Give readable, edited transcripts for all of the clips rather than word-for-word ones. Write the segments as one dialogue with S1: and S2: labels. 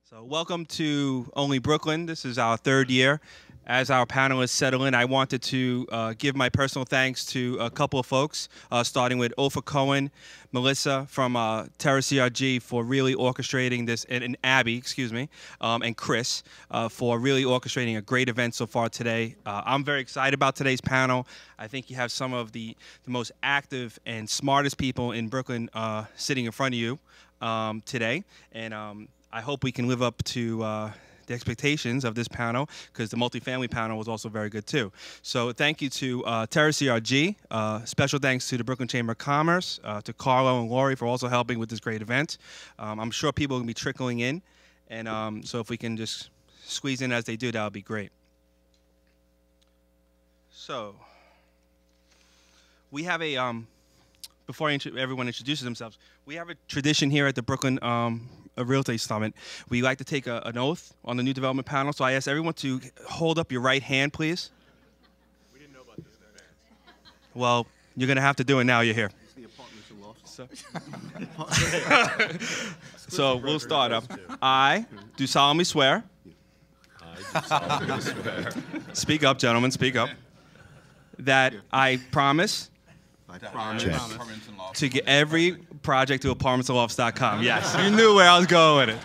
S1: So welcome to Only Brooklyn. This is our third year. As our panelists settle in, I wanted to give my personal thanks to a couple of folks, starting with Ofa Cohen, Melissa from Terra CRG for really orchestrating this, and Abby, excuse me, and Chris for really orchestrating a great event so far today. I'm very excited about today's panel. I think you have some of the most active and smartest people in Brooklyn sitting in front of you today, and I hope we can live up to the expectations of this panel, because the multifamily panel was also very good too. So thank you to Terra CRG. Special thanks to the Brooklyn Chamber of Commerce, to Carlo and Lori for also helping with this great event. I'm sure people will be trickling in, and so if we can just squeeze in as they do, that would be great. So we have a, before everyone introduces themselves, we have a tradition here at the Brooklyn a Real Estate Summit. We like to take an oath on the new development panel. So I ask everyone to hold up your right hand, please.
S2: We didn't know about this in advance.
S1: Well, you're going to have to do it now. You're here. So we'll start up. I do solemnly swear.
S2: I do solemnly swear.
S1: Speak up, gentlemen. Speak up. That I promise to get every project to apartmentsandlofts.com. Yes, you knew where I was going with it.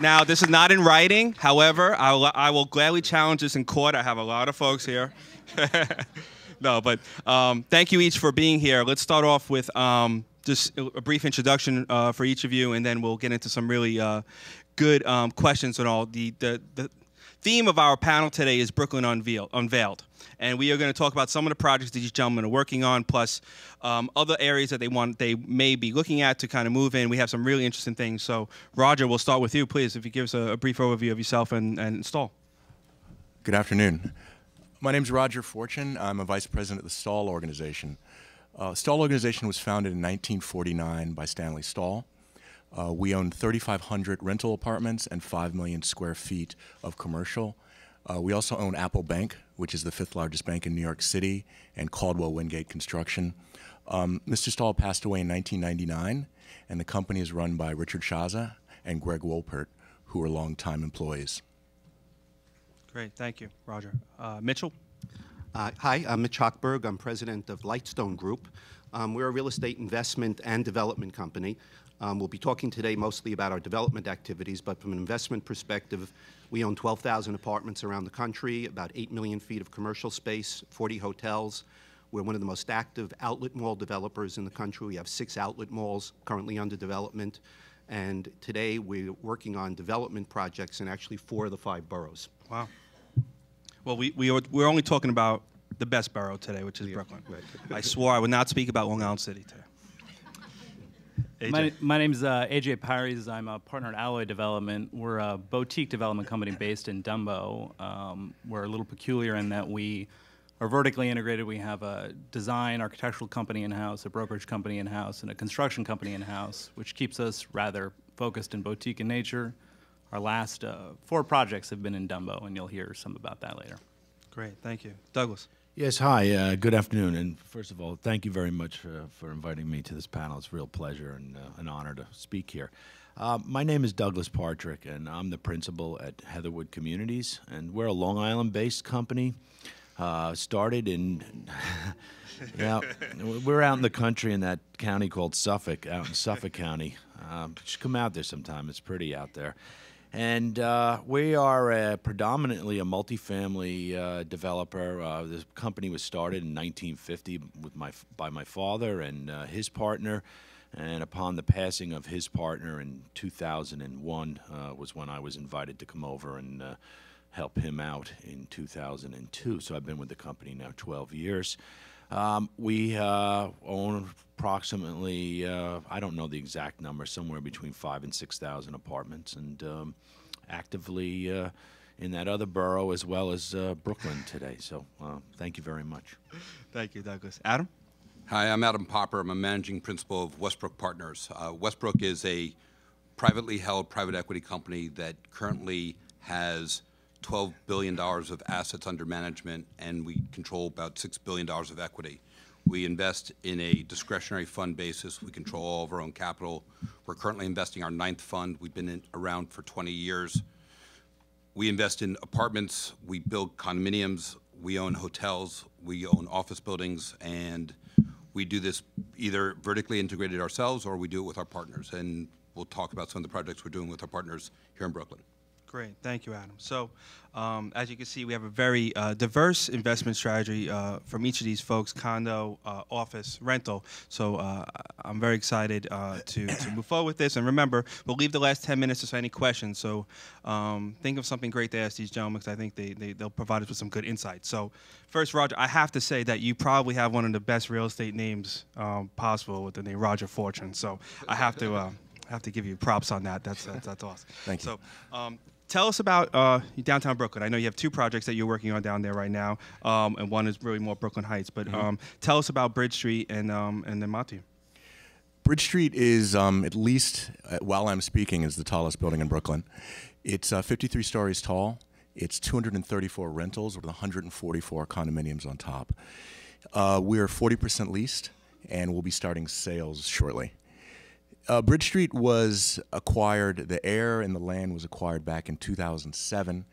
S1: Now, this is not in writing. However, I will gladly challenge this in court. I have a lot of folks here. No, but thank you each for being here. Let's start off with just a brief introduction for each of you, and then we'll get into some really good questions and all. The theme of our panel today is Brooklyn Unveiled. And we are going to talk about some of the projects that these gentlemen are working on, plus other areas that they may be looking at to kind of move in. We have some really interesting things. So, Roger, we'll start with you, please, if you give us a brief overview of yourself and Stahl.
S3: Good afternoon. My name is Roger Fortune. I'm a vice president of the Stahl Organization. Stahl Organization was founded in 1949 by Stanley Stahl. We own 3,500 rental apartments and 5 million square feet of commercial. We also own Apple Bank, which is the 5th largest bank in New York City, and Caldwell Wingate Construction. Mr. Stahl passed away in 1999, and the company is run by Richard Shaza and Greg Wolpert, who are longtime employees.
S1: Great, thank you, Roger. Mitchell?
S4: Hi, I'm Mitch Hochberg. I'm president of Lightstone Group. We're a real estate investment and development company. We'll be talking today mostly about our development activities, but from an investment perspective, we own 12,000 apartments around the country, about 8 million feet of commercial space, 40 hotels. We're one of the most active outlet mall developers in the country. We have 6 outlet malls currently under development, and today we're working on development projects in actually 4 of the 5 boroughs.
S1: Wow. Well, we're only talking about the best borough today, which is Brooklyn.
S4: Right.
S1: I swore I would not speak about Long Island City today.
S5: My name's AJ Pyres. I'm a partner at Alloy Development. We're a boutique development company based in Dumbo. We're a little peculiar in that we are vertically integrated. We have a design architectural company in-house, a brokerage company in-house, and a construction company in-house, which keeps us rather focused and boutique in nature. Our last 4 projects have been in Dumbo, and you'll hear some about that later.
S1: Great, thank you. Douglas?
S6: Yes, hi, good afternoon, and first of all, thank you very much for inviting me to this panel. It's a real pleasure and an honor to speak here. My name is Douglas Partrick, and I'm the principal at Heatherwood Communities, and we're a Long Island-based company. Started in, we're out in the country in that county called Suffolk, out in Suffolk County. You should come out there sometime, it's pretty out there. And we are predominantly a multifamily developer. This company was started in 1950 by my father and his partner. And upon the passing of his partner in 2001 was when I was invited to come over and help him out in 2002. So I've been with the company now 12 years. We own approximately, I don't know the exact number, somewhere between 5,000 and 6,000 apartments, and actively in that other borough as well as Brooklyn today. So thank you very much.
S1: Thank you, Douglas. Adam?
S7: Hi, I'm Adam Popper. I'm a managing principal of Westbrook Partners. Westbrook is a privately held private equity company that currently has $12 billion of assets under management, and we control about $6 billion of equity. We invest in a discretionary fund basis. We control all of our own capital. We're currently investing our 9th fund. We've been around for 20 years. We invest in apartments. We build condominiums. We own hotels. We own office buildings. And we do this either vertically integrated ourselves or we do it with our partners. And we'll talk about some of the projects we're doing with our partners here in Brooklyn.
S1: Great, thank you, Adam. So, as you can see, we have a very diverse investment strategy from each of these folks: condo, office, rental. So, I'm very excited to move forward with this. And remember, we'll leave the last 10 minutes to any questions. So, think of something great to ask these gentlemen, because I think they'll provide us with some good insights. So, first, Roger, I have to say that you probably have one of the best real estate names possible with the name Roger Fortune. So, I have to give you props on that. That's awesome.
S3: Thank you.
S1: So, tell us about downtown Brooklyn. I know you have 2 projects that you're working on down there right now, and one is really more Brooklyn Heights. But tell us about Bridge Street and then Montague.
S3: Bridge Street is, at least while I'm speaking, is the tallest building in Brooklyn. It's 53 stories tall. It's 234 rentals with 144 condominiums on top. We're 40% leased, and we'll be starting sales shortly. Bridge Street was acquired, the air and the land was acquired back in 2007.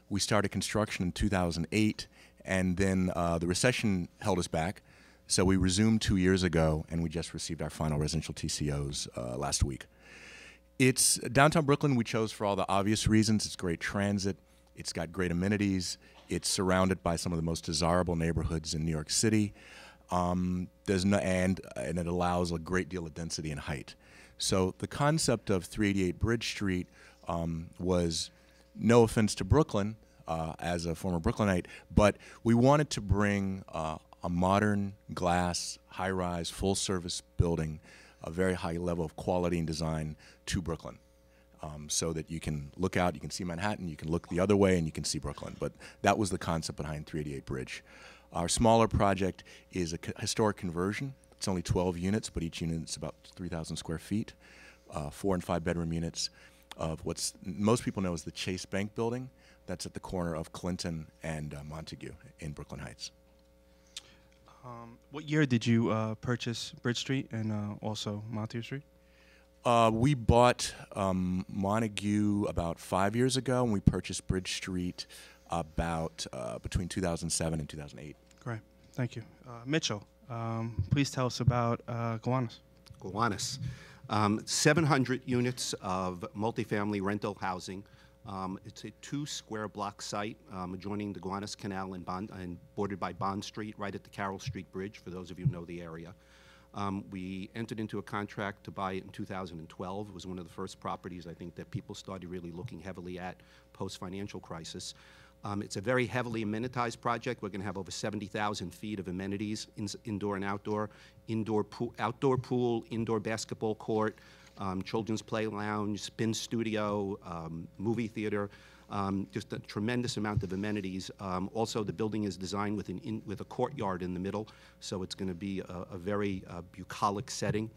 S3: We started construction in 2008, and then the recession held us back. So we resumed 2 years ago, and we just received our final residential TCOs last week. It's downtown Brooklyn we chose for all the obvious reasons. It's great transit, it's got great amenities, it's surrounded by some of the most desirable neighborhoods in New York City, and it allows a great deal of density and height. So the concept of 388 Bridge Street was, no offense to Brooklyn as a former Brooklynite, but we wanted to bring a modern glass, high-rise, full-service building, a very high level of quality and design to Brooklyn, so that you can look out, you can see Manhattan, you can look the other way, and you can see Brooklyn. But that was the concept behind 388 Bridge. Our smaller project is a historic conversion. It's only 12 units, but each unit is about 3,000 square feet, 4 and 5 bedroom units of what's most people know as the Chase Bank building. That's at the corner of Clinton and Montague in Brooklyn Heights.
S1: What year did you purchase Bridge Street and also Montague Street?
S3: We bought Montague about 5 years ago, and we purchased Bridge Street about between 2007 and 2008.
S1: Great, thank you. Mitchell. Please tell us about Gowanus.
S4: Gowanus. 700 units of multifamily rental housing. It's a 2-square-block site adjoining the Gowanus Canal and bordered by Bond Street, right at the Carroll Street Bridge, for those of you who know the area. We entered into a contract to buy it in 2012. It was one of the first properties, I think, that people started really looking heavily at post-financial crisis. It's a very heavily amenitized project. We're going to have over 70,000 feet of amenities, indoor and outdoor, outdoor pool, indoor basketball court, children's play lounge, spin studio, movie theater, just a tremendous amount of amenities. Also, the building is designed with a courtyard in the middle, so it's going to be a very bucolic setting.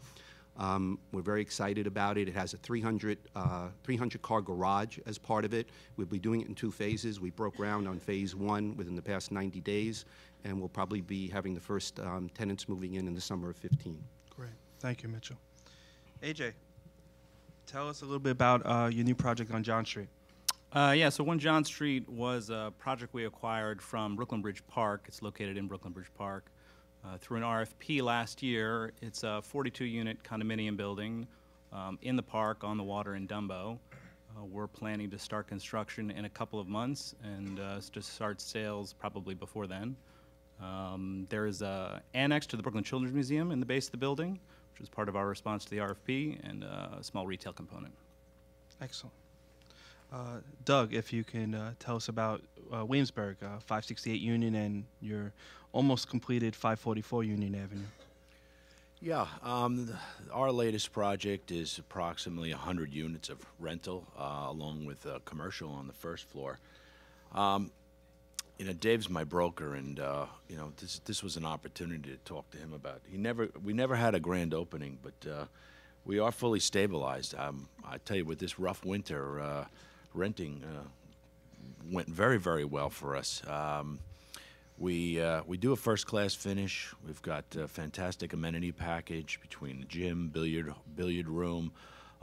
S4: We're very excited about it. It has a 300-car garage as part of it. We'll be doing it in 2 phases. We broke ground on phase 1 within the past 90 days, and we'll probably be having the first tenants moving in the summer of 15.
S1: Great. Thank you, Mitchell. AJ, tell us a little bit about your new project on John Street.
S5: Yeah, so 1 John Street was a project we acquired from Brooklyn Bridge Park. It's located in Brooklyn Bridge Park. Through an RFP last year, it's a 42-unit condominium building in the park on the water in Dumbo. We're planning to start construction in a couple of months and to start sales probably before then. There is an annex to the Brooklyn Children's Museum in the base of the building, which is part of our response to the RFP, and a small retail component.
S1: Excellent. Doug, if you can tell us about Williamsburg, 568 Union, and your almost completed 544 Union Avenue.
S6: Yeah, our latest project is approximately 100 units of rental, along with commercial on the first floor. You know, Dave's my broker, and you know, this was an opportunity to talk to him about. We never had a grand opening, but we are fully stabilized. I tell you, with this rough winter, renting went very, very well for us. We do a first-class finish. We've got a fantastic amenity package between the gym, billiard room,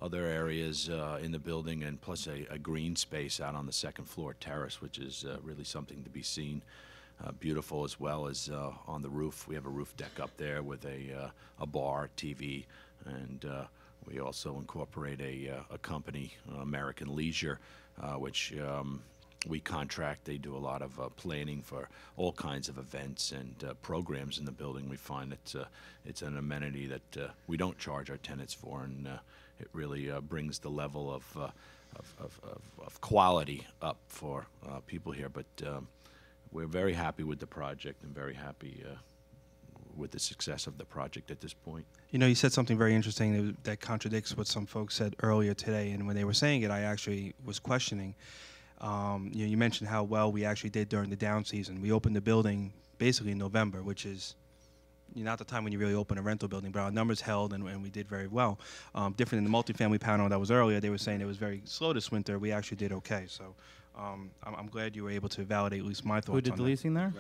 S6: other areas in the building, and plus a green space out on the second floor terrace, which is really something to be seen. Beautiful, as well as on the roof. We have a roof deck up there with a bar, TV, and we also incorporate a company, American Leisure, which we contract. They do a lot of planning for all kinds of events and programs in the building. We find that it's an amenity that we don't charge our tenants for, and it really brings the level of quality up for people here. But we're very happy with the project and very happy with the success of the project at this point.
S1: You know, you said something very interesting that contradicts what some folks said earlier today, and when they were saying it, I actually was questioning. You mentioned how well we actually did during the down season. We opened the building basically in November, which is not the time when you really open a rental building, but our numbers held, and we did very well. Different than the multifamily panel that was earlier, they were saying it was very slow this winter. We actually did okay, so I'm glad you were able to validate at least my thoughts.
S5: Who did
S1: on
S5: the leasing there?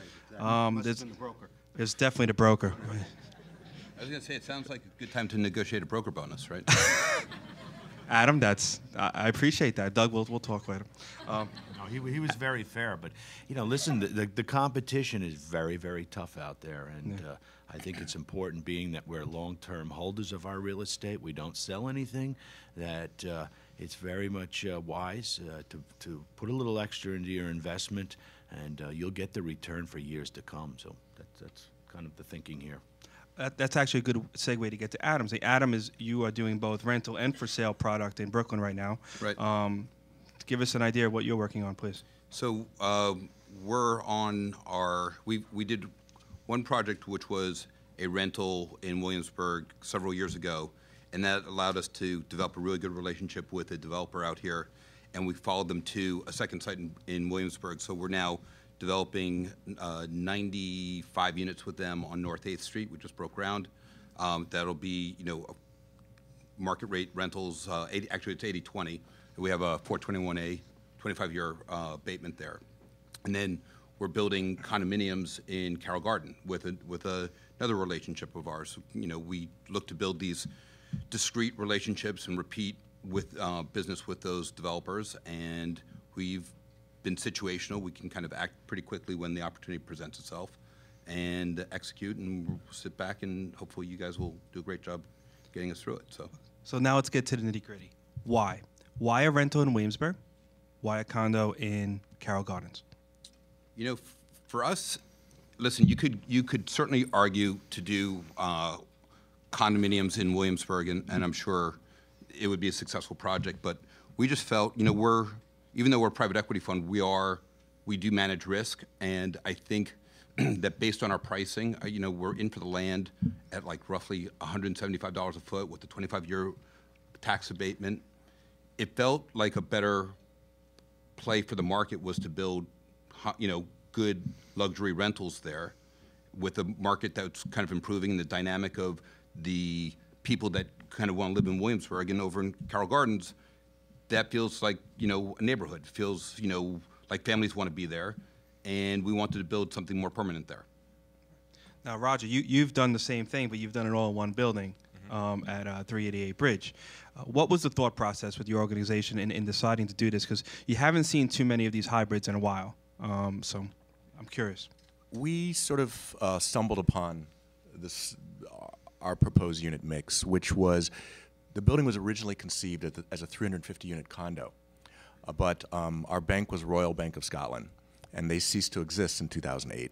S1: There's definitely the broker.
S7: I was going to say, it sounds like a good time to negotiate a broker bonus, right?
S1: Adam, I appreciate that. Doug, we'll talk later.
S6: No, he was very fair, but listen, the competition is very, very tough out there, and I think it's important, being that we're long-term holders of our real estate, we don't sell anything, that it's very much wise to put a little extra into your investment, and you'll get the return for years to come. So that's kind of the thinking here.
S1: That's actually a good segue to get to Adam. So Adam, you are doing both rental and for sale product in Brooklyn right now.
S7: Right.
S1: Give us an idea of what you're working on, please.
S7: So we're on we did one project which was a rental in Williamsburg several years ago, and that allowed us to develop a really good relationship with a developer out here, and we followed them to a second site in Williamsburg. So we're now developing 95 units with them on North 8th Street. We just broke ground. That'll be, market rate rentals. Actually, it's 80/20. We have a 421A, 25-year abatement there. And then we're building condominiums in Carroll Garden with another relationship of ours. We look to build these discrete relationships and repeat with business with those developers, and we've been situational. We can kind of act pretty quickly when the opportunity presents itself and execute, and we'll sit back, and hopefully you guys will do a great job getting us through it. So
S1: now let's get to the nitty-gritty. Why? Why a rental in Williamsburg? Why a condo in Carroll Gardens?
S7: For us, listen, you could certainly argue to do condominiums in Williamsburg, and I'm sure it would be a successful project, but we just felt, even though we're a private equity fund, we do manage risk, and I think that based on our pricing, we're in for the land at like roughly $175 a foot with the 25-year tax abatement. It felt like a better play for the market was to build, good luxury rentals there, with a market that's kind of improving, the dynamic of the people that kind of want to live in Williamsburg and over in Carroll Gardens. That feels like, a neighborhood. Feels, like families want to be there, and we wanted to build something more permanent there.
S1: Now, Roger, you've done the same thing, but you've done it all in one building at 388 Bridge. What was the thought process with your organization in deciding to do this? Because you haven't seen too many of these hybrids in a while, so I'm curious.
S3: We sort of stumbled upon our proposed unit mix, which was, the building was originally conceived as a 350-unit condo, but our bank was Royal Bank of Scotland, and they ceased to exist in 2008.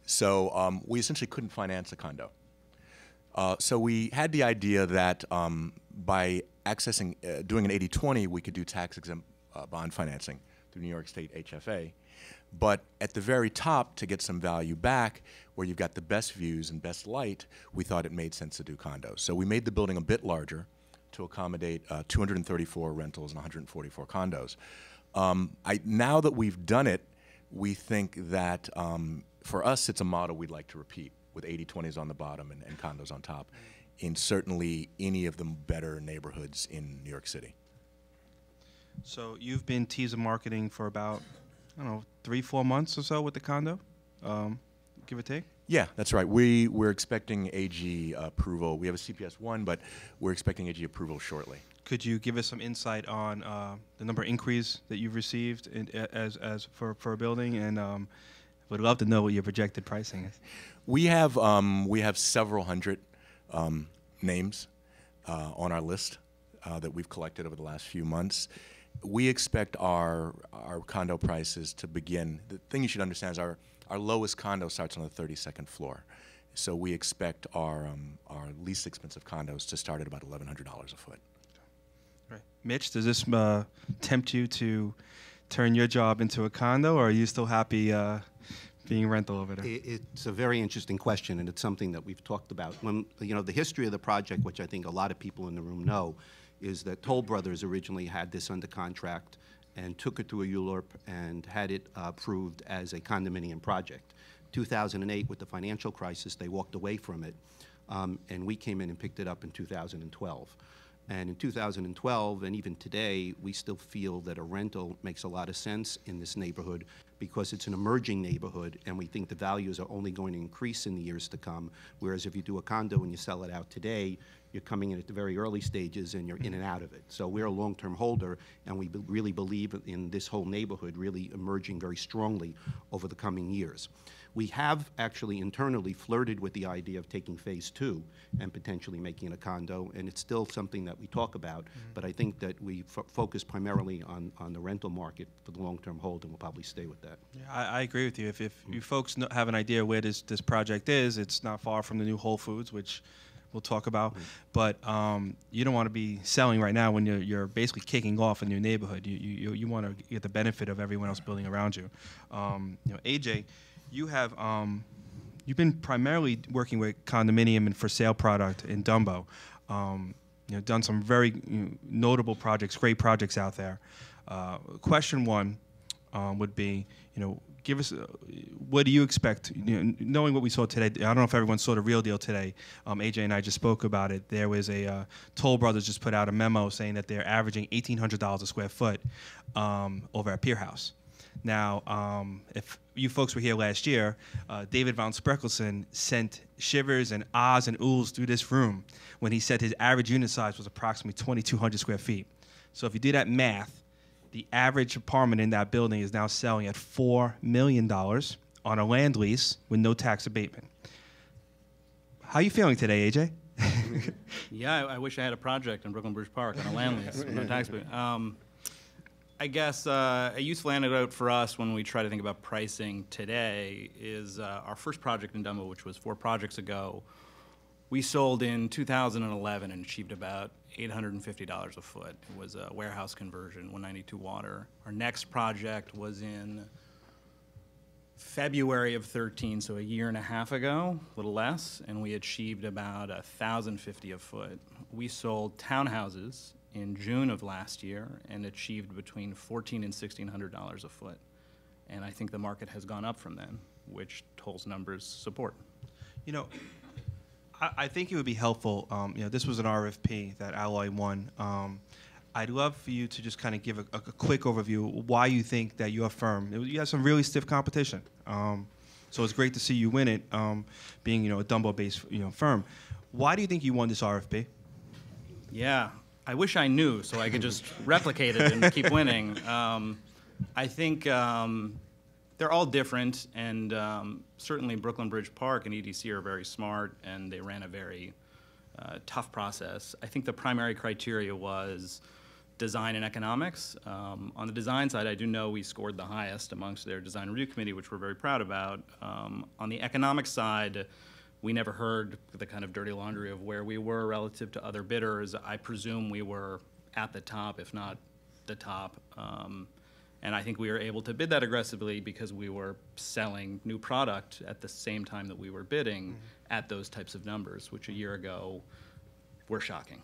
S3: So we essentially couldn't finance a condo. So we had the idea that by doing an 80/20, we could do tax-exempt bond financing through New York State HFA. But at the very top, to get some value back, where you've got the best views and best light, we thought it made sense to do condos. So we made the building a bit larger to accommodate 234 rentals and 144 condos. Now that we've done it, we think that for us, it's a model we'd like to repeat, with 80/20s on the bottom and condos on top, in certainly any of the better neighborhoods in New York City.
S1: So you've been teaser marketing for about, 3-4 months or so with the condo. give or take?
S3: Yeah, that's right. We're expecting AG approval. We have a CPS 1, but we're expecting AG approval shortly.
S1: Could you give us some insight on the number of inquiries that you've received for a building, and would love to know what your projected pricing is.
S3: We have several hundred names on our list that we've collected over the last few months. We expect our condo prices to begin. The thing you should understand is our lowest condo starts on the 32nd floor. So we expect our least expensive condos to start at about $1,100 a foot.
S1: Right. Mitch, does this tempt you to turn your job into a condo, or are you still happy being rental over there?
S4: It's a very interesting question, and it's something that we've talked about. When, you know, the history of the project, which I think a lot of people in the room know, is that Toll Brothers originally had this under contract and took it to a ULURP and had it approved as a condominium project. 2008, with the financial crisis, they walked away from it, and we came in and picked it up in 2012. And in 2012, and even today, we still feel that a rental makes a lot of sense in this neighborhood because it's an emerging neighborhood, and we think the values are only going to increase in the years to come. Whereas if you do a condo and you sell it out today, you're coming in at the very early stages and you're in and out of it. So we're a long-term holder, and we really believe in this whole neighborhood really emerging very strongly over the coming years. We have actually internally flirted with the idea of taking phase 2 and potentially making it a condo, and it's still something that we talk about, but I think that we focus primarily on the rental market for the long-term hold, and we'll probably stay with that.
S1: Yeah, I agree with you. If you folks have an idea where this project is, it's not far from the new Whole Foods, which we'll talk about. But you don't want to be selling right now when you're basically kicking off a new neighborhood. You want to get the benefit of everyone else building around you. You know, AJ, you've been primarily working with condominium and for sale product in Dumbo. You know, done some very notable projects, great projects out there. Question one would be, you know, give us, what do you expect, you know, knowing what we saw today? I don't know if everyone saw the Real Deal today. AJ and I just spoke about it. There was a, Toll Brothers just put out a memo saying that they're averaging $1,800 a square foot over at Pier House. Now, if you folks were here last year, David Von Spreckelson sent shivers and ahs and oohs through this room when he said his average unit size was approximately 2,200 square feet. So if you do that math, the average apartment in that building is now selling at $4 million on a land lease with no tax abatement. How are you feeling today, AJ?
S5: Yeah, I wish I had a project in Brooklyn Bridge Park on a land lease with no tax abatement. I guess a useful anecdote for us when we try to think about pricing today is our first project in Dumbo, which was 4 projects ago. We sold in 2011 and achieved about $850 a foot. It was a warehouse conversion, 192 water. Our next project was in February of 13, so a year and a half ago, a little less, and we achieved about $1,050 a foot. We sold townhouses in June of last year and achieved between $1,400 and $1,600 a foot. And I think the market has gone up from then, which Toll's numbers support.
S1: You know, I think it would be helpful, you know, this was an RFP that Alloy won. I'd love for you to just kind of give a quick overview why you think that your firm, you have some really stiff competition. So it's great to see you win it, being, you know, a Dumbo-based, you know, firm. Why do you think you won this RFP?
S5: Yeah, I wish I knew so I could just replicate it and keep winning. I think they're all different, and certainly Brooklyn Bridge Park and EDC are very smart, and they ran a very tough process. I think the primary criteria was design and economics. On the design side, I do know we scored the highest amongst their design review committee, which we're very proud about. On the economic side, we never heard the kind of dirty laundry of where we were relative to other bidders. I presume we were at the top, if not the top. And I think we were able to bid that aggressively because we were selling new product at the same time that we were bidding at those types of numbers, which a year ago were shocking.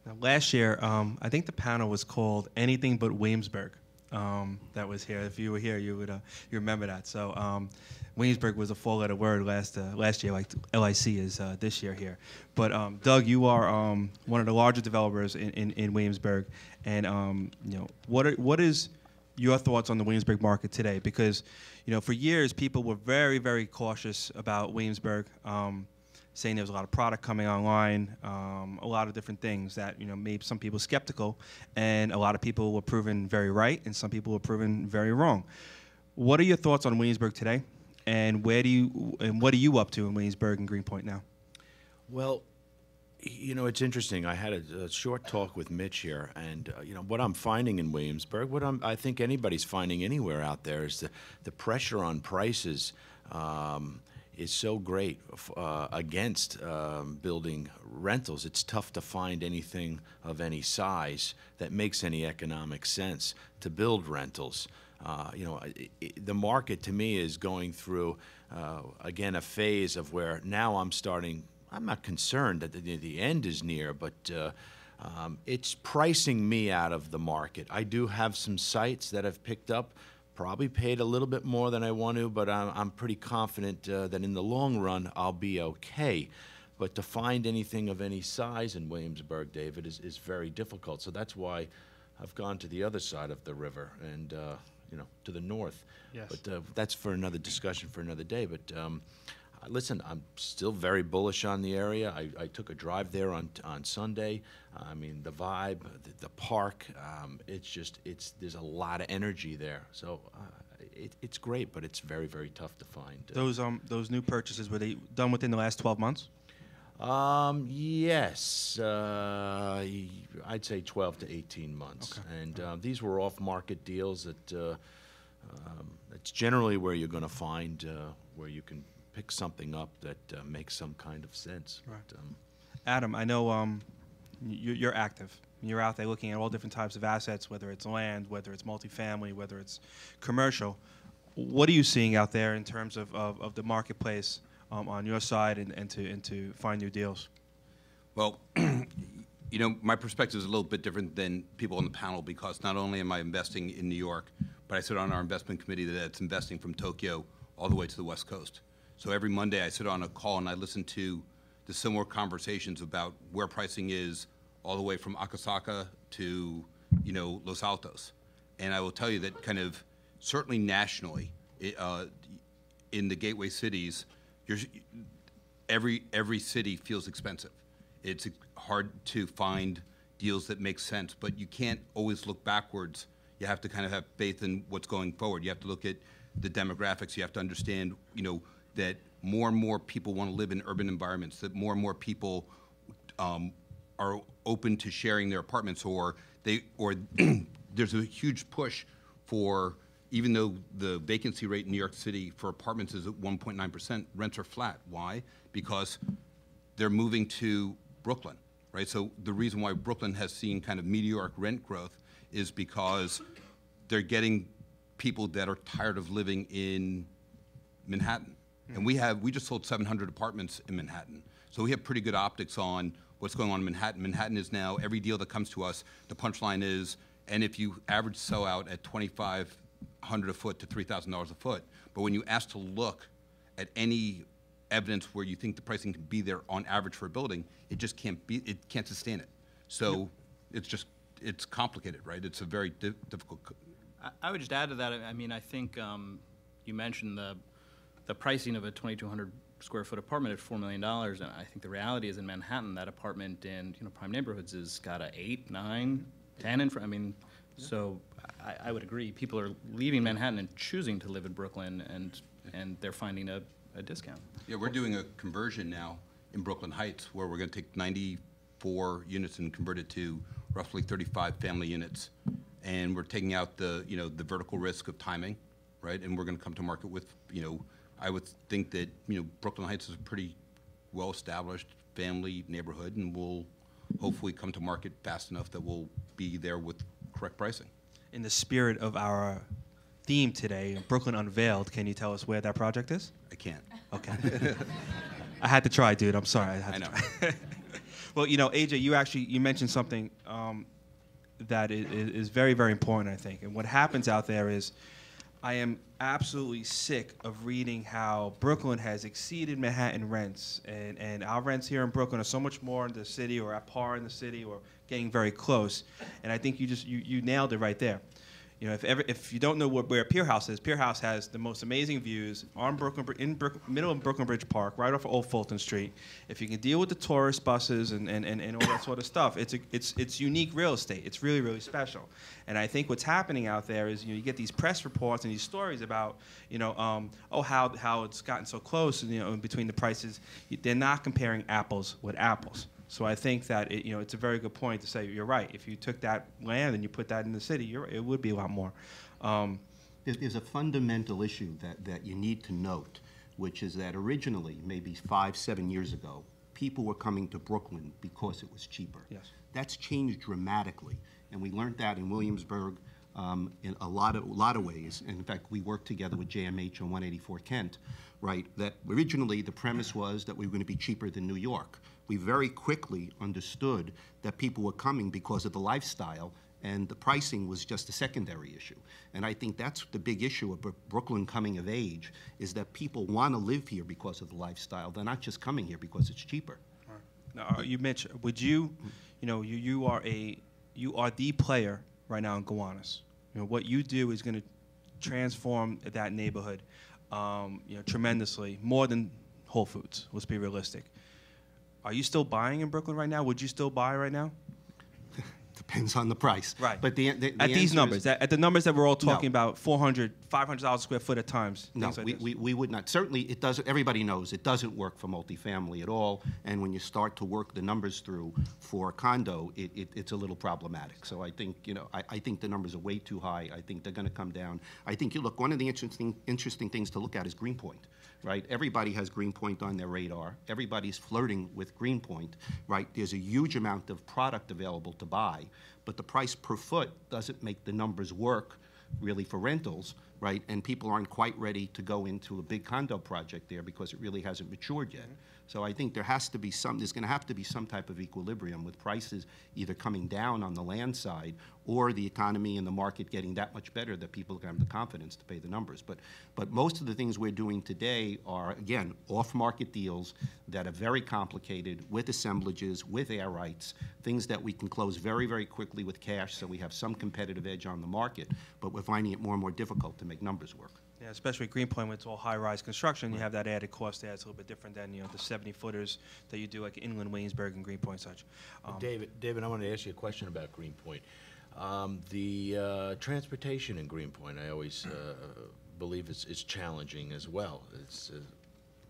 S1: Now, last year, I think the panel was called Anything But Williamsburg. That was here. If you were here, you would you remember that. So Williamsburg was a 4-letter word last year, like LIC is this year here. But Doug, you are one of the larger developers in Williamsburg, and you know, what is your thoughts on the Williamsburg market today, because for years people were very, very cautious about Williamsburg, saying there was a lot of product coming online, a lot of different things that made some people skeptical, and a lot of people were proven very right, and some people were proven very wrong. What are your thoughts on Williamsburg today, and what are you up to in Williamsburg and Greenpoint now?
S6: Well, it's interesting. I had a short talk with Mitch here, and what I'm finding in Williamsburg, I think anybody's finding anywhere out there, is the pressure on prices is so great against building rentals. It's tough to find anything of any size that makes any economic sense to build rentals. The market to me is going through again a phase of where now I'm not concerned that the end is near, but it's pricing me out of the market. I do have some sites that I've picked up, probably paid a little bit more than I want to, but I'm pretty confident that in the long run I'll be okay. But to find anything of any size in Williamsburg, David, is very difficult. So that's why I've gone to the other side of the river and to the north.
S1: Yes.
S6: But that's for another discussion for another day. But listen, I'm still very bullish on the area. I took a drive there on Sunday. I mean, the vibe, the park, there's a lot of energy there. So it's great, but it's very, very tough to find.
S1: Those new purchases, were they done within the last 12 months?
S6: Yes, I'd say 12 to 18 months.
S1: Okay.
S6: And these were off-market deals that it's generally where you're going to find where you can pick something up that makes some kind of sense.
S1: Right.
S6: But,
S1: Adam, I know you're active. You're out there looking at all different types of assets, whether it's land, whether it's multifamily, whether it's commercial. What are you seeing out there in terms of the marketplace on your side and to find new deals?
S7: Well, my perspective is a little bit different than people on the panel, because not only am I investing in New York, but I sit on our investment committee that's investing from Tokyo all the way to the West Coast. So every Monday I sit on a call and I listen to the similar conversations about where pricing is all the way from Akasaka to, Los Altos. And I will tell you that kind of certainly nationally, in the gateway cities, every city feels expensive. It's hard to find deals that make sense, but you can't always look backwards. You have to kind of have faith in what's going forward. You have to look at the demographics. You have to understand, that more and more people want to live in urban environments, that more and more people are open to sharing their apartments, or there's a huge push for, even though the vacancy rate in New York City for apartments is at 1.9%, rents are flat. Why? Because they're moving to Brooklyn, right? So the reason why Brooklyn has seen kind of meteoric rent growth is because they're getting people that are tired of living in Manhattan. And we just sold 700 apartments in Manhattan. So we have pretty good optics on what's going on in Manhattan. Manhattan is now, every deal that comes to us, the punchline is, and if you average sell out at $2,500 a foot to $3,000 a foot, but when you ask to look at any evidence where you think the pricing can be there on average for a building, it just can't be, it can't sustain it. So it's complicated, right? It's a very difficult.
S5: I would just add to that. I mean, I think you mentioned the pricing of a 2,200 square foot apartment at $4 million, and I think the reality is in Manhattan, that apartment in prime neighborhoods has got a 8, 9, 10 in front. I mean, so I would agree. People are leaving Manhattan and choosing to live in Brooklyn, and they're finding a discount.
S7: Yeah, we're doing a conversion now in Brooklyn Heights, where we're going to take 94 units and convert it to roughly 35 family units, and we're taking out the vertical risk of timing, right? And we're going to come to market with I would think that Brooklyn Heights is a pretty well-established family neighborhood, and we'll hopefully come to market fast enough that we'll be there with correct pricing.
S1: In the spirit of our theme today, Brooklyn Unveiled, can you tell us where that project is?
S7: I can't.
S1: Okay. I had to try, dude. I'm sorry.
S7: I know.
S1: Well, AJ, you mentioned something that is very, very important, I think. And what happens out there is, I am absolutely sick of reading how Brooklyn has exceeded Manhattan rents, and our rents here in Brooklyn are so much more in the city, or at par in the city, or getting very close. And I think you nailed it right there. You know, if you don't know where Pier House is, Pier House has the most amazing views on middle of Brooklyn Bridge Park, right off of Old Fulton Street. If you can deal with the tourist buses and all that sort of stuff, it's unique real estate. It's really, really special. And I think what's happening out there is, you get these press reports and these stories about, how it's gotten so close, in between the prices. They're not comparing apples with apples. So I think that it's a very good point to say you're right. If you took that land and you put that in the city, it would be a lot more.
S4: There's a fundamental issue that you need to note, which is that originally, maybe 5-7 years ago, people were coming to Brooklyn because it was cheaper.
S1: Yes.
S4: That's changed dramatically, and we learned that in Williamsburg in a lot of ways. And in fact, we worked together with JMH on 184 Kent, right? That originally the premise was that we were going to be cheaper than New York. We very quickly understood that people were coming because of the lifestyle, and the pricing was just a secondary issue. And I think that's the big issue of Brooklyn coming of age, is that people want to live here because of the lifestyle. They're not just coming here because it's cheaper.
S1: Now, you mentioned, you are the player right now in Gowanus. What you do is going to transform that neighborhood, tremendously, more than Whole Foods. Let's be realistic. Are you still buying in Brooklyn right now? Would you still buy right now?
S4: Depends on the price.
S1: Right.
S4: But the
S1: at these numbers, at the numbers that we're all talking
S4: No.
S1: about, $400, $500 a square foot at times.
S4: No,
S1: things like this.
S4: we would not. Certainly, it doesn't. Everybody knows it doesn't work for multifamily at all. And when you start to work the numbers through for a condo, it's a little problematic. So I think I think the numbers are way too high. I think they're going to come down. I think look. One of the interesting things to look at is Greenpoint, right? Everybody has Greenpoint on their radar. Everybody's flirting with Greenpoint, right? There's a huge amount of product available to buy, but the price per foot doesn't make the numbers work really for rentals, right? And people aren't quite ready to go into a big condo project there because it really hasn't matured yet. So I think there's going to have to be some type of equilibrium with prices either coming down on the land side or the economy and the market getting that much better that people can have the confidence to pay the numbers. But most of the things we're doing today are, again, off-market deals that are very complicated with assemblages, with air rights, things that we can close very, very quickly with cash so we have some competitive edge on the market, but we're finding it more and more difficult to make numbers work.
S1: Yeah, especially Greenpoint, when it's all high-rise construction, you have that added cost there. It's a little bit different than the 70-footers that you do like Inland Williamsburg and Greenpoint and such.
S6: David, I want to ask you a question about Greenpoint. The transportation in Greenpoint, I always believe is challenging as well.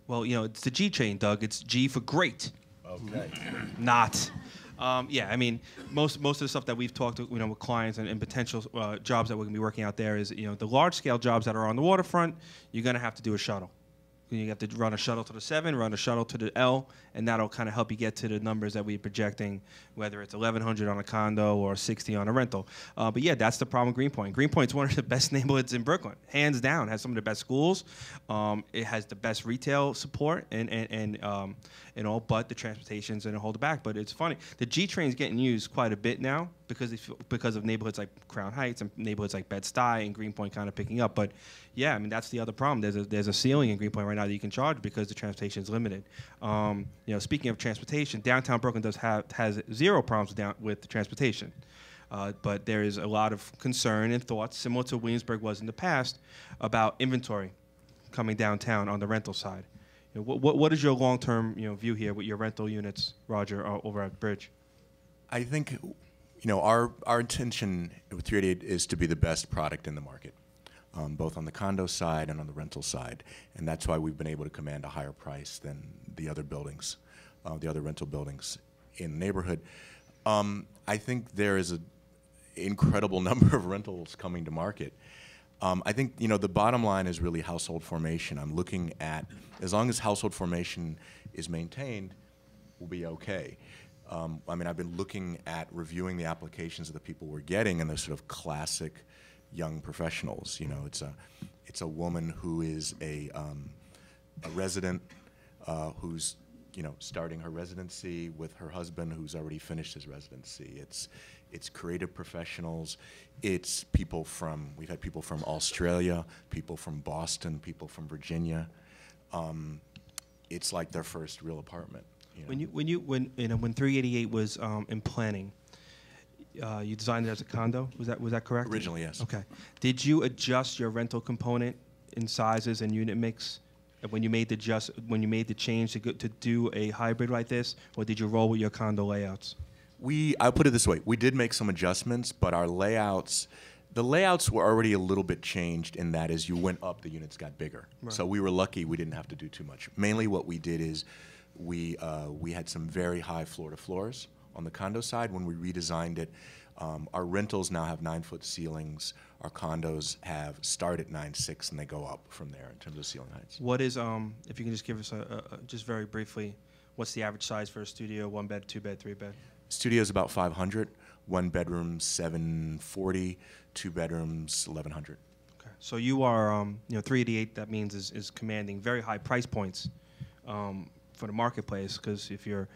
S1: Well, it's the G train, Doug. It's G for great.
S6: Okay.
S1: Not. Yeah, I mean, most of the stuff that we've talked to, with clients and potential jobs that we're going to be working out there is, the large-scale jobs that are on the waterfront, you're going to have to do a shuttle. You have to run a shuttle to the 7, run a shuttle to the L, and that'll kind of help you get to the numbers that we're projecting, whether it's 1,100 on a condo or 60 on a rental. But yeah, that's the problem with Greenpoint. Greenpoint's one of the best neighborhoods in Brooklyn, hands down. It has some of the best schools. It has the best retail support and all, but the transportation's going to hold it back. But it's funny, the G train's getting used quite a bit now because of neighborhoods like Crown Heights and neighborhoods like Bed-Stuy and Greenpoint kind of picking up. But yeah, I mean, that's the other problem. There's a ceiling in Greenpoint right now that you can charge because the transportation is limited. Speaking of transportation, downtown Brooklyn has zero problems with the transportation. But there is a lot of concern and thoughts, similar to Williamsburg was in the past, about inventory coming downtown on the rental side. What is your long-term view here with your rental units, Roger, over at Bridge?
S3: I think, our intention with 388 is to be the best product in the market, both on the condo side and on the rental side, and that's why we've been able to command a higher price than the other buildings, the other rental buildings in the neighborhood. I think there is an incredible number of rentals coming to market. I think, the bottom line is really household formation. I'm looking at, as long as household formation is maintained, we'll be okay. I've been looking at reviewing the applications of the people we're getting, and they're sort of classic young professionals. It's a woman who is a resident who's starting her residency with her husband who's already finished his residency. It's creative professionals. It's people we've had people from Australia, people from Boston, people from Virginia. It's like their first real apartment.
S1: When 388 was in planning, you designed it as a condo. Was that correct?
S3: Originally, yes.
S1: Okay. Did you adjust your rental component in sizes and unit mix when you made the change to do a hybrid like this, or did you roll with your condo layouts?
S3: I'll put it this way. We did make some adjustments, but the layouts were already a little bit changed in that as you went up, the units got bigger.
S1: Right.
S3: So we were lucky we didn't have to do too much. Mainly what we did is we had some very high floor-to-floors on the condo side. When we redesigned it, our rentals now have 9-foot ceilings. Our condos start at 9.6 and they go up from there in terms of ceiling heights.
S1: What is, if you can just give us just very briefly, what's the average size for a studio? 1 bed, 2 bed, 3 bed?
S3: Studio's about 500, 1 bedroom 740, 2 bedrooms 1100.
S1: Okay. So you are, 388. That means is commanding very high price points for the marketplace. Because if you're